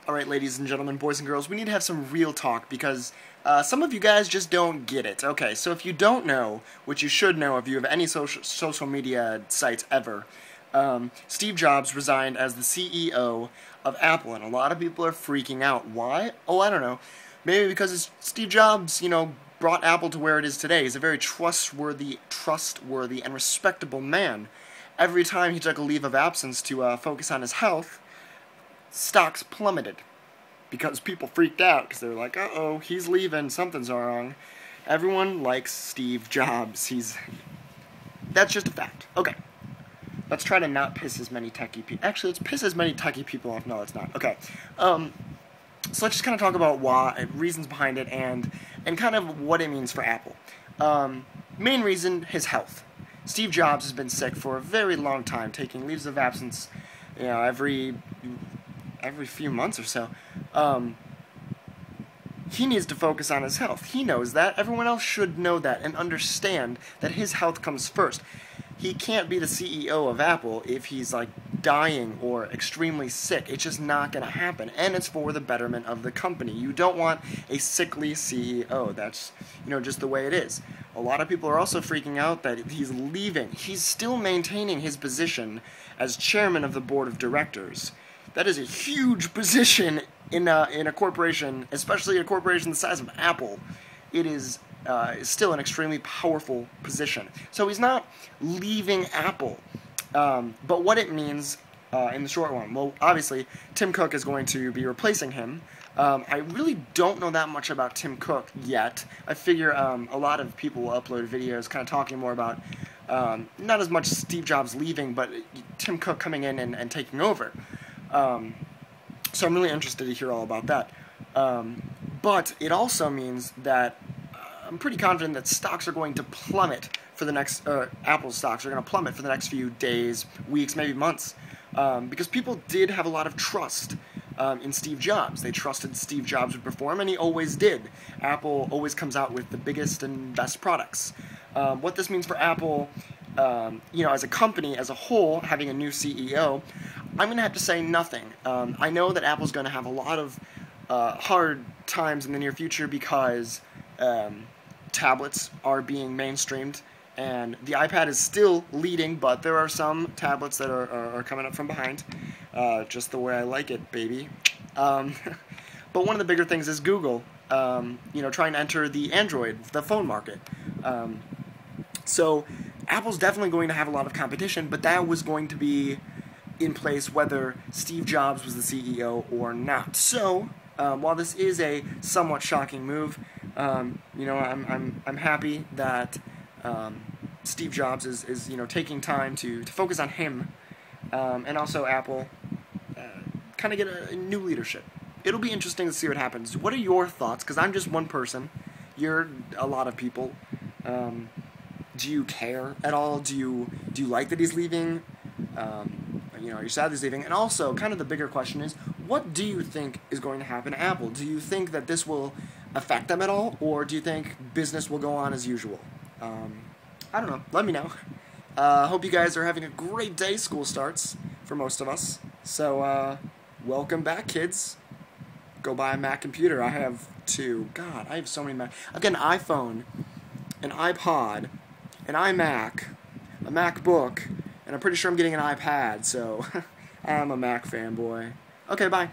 Alright, ladies and gentlemen, boys and girls, we need to have some real talk because some of you guys just don't get it. Okay, so if you don't know, which you should know if you have any social media sites ever, Steve Jobs resigned as the CEO of Apple, and a lot of people are freaking out. Why? Oh, I don't know. Maybe because Steve Jobs, brought Apple to where it is today. He's a very trustworthy, and respectable man. Every time he took a leave of absence to focus on his health, stocks plummeted because people freaked out because they were like, uh-oh, he's leaving, something's wrong. Everyone likes Steve Jobs. That's just a fact. Okay. Let's try to not piss as many techie people. Actually, let's piss as many techie people off. No, let's not. Okay. So let's just kind of talk about reasons behind it and kind of what it means for Apple. Main reason, his health. Steve Jobs has been sick for a very long time, taking leaves of absence, every few months or so. He needs to focus on his health. He knows that. Everyone else should know that and understand that his health comes first. He can't be the CEO of Apple if he's dying or extremely sick. It's just not going to happen, and it's for the betterment of the company. You don't want a sickly CEO. That's just the way it is. A lot of people are also freaking out that he's leaving. He's still maintaining his position as chairman of the board of directors. That is a huge position in a corporation, especially a corporation the size of Apple. It is still an extremely powerful position. So he's not leaving Apple. But what it means in the short run, well, obviously, Tim Cook is going to be replacing him. I really don't know that much about Tim Cook yet. I figure a lot of people will upload videos kind of talking more about not as much Steve Jobs leaving, but Tim Cook coming in and taking over. So I'm really interested to hear all about that. But it also means that I'm pretty confident that stocks are going to plummet for the next, Apple stocks are going to plummet for the next few days, weeks, maybe months, because people did have a lot of trust in Steve Jobs. They trusted Steve Jobs would perform, and he always did. Apple always comes out with the biggest and best products. What this means for Apple, as a company, as a whole, having a new CEO, I'm going to have to say nothing. I know that Apple's going to have a lot of hard times in the near future because tablets are being mainstreamed, and the iPad is still leading, but there are some tablets that are coming up from behind, just the way I like it, baby. But one of the bigger things is Google, trying to enter the Android, the phone market. So Apple's definitely going to have a lot of competition, but that was going to be in place whether Steve Jobs was the CEO or not. So while this is a somewhat shocking move, I'm happy that Steve Jobs is taking time to focus on him, and also Apple kind of get a new leadership. It'll be interesting to see what happens. What are your thoughts? Because I'm just one person. You're a lot of people. Do you care at all? Do you like that he's leaving? You're sad he's leaving. And also, kind of the bigger question is, what do you think is going to happen to Apple? Do you think that this will affect them at all, or do you think business will go on as usual? I don't know. Let me know. Hope you guys are having a great day. School starts for most of us. So, welcome back, kids. Go buy a Mac computer. I have two. God, I have so many Mac. I've got an iPhone, an iPod, an iMac, a Macbook, and I'm pretty sure I'm getting an iPad, so I'm a Mac fanboy. Okay, bye.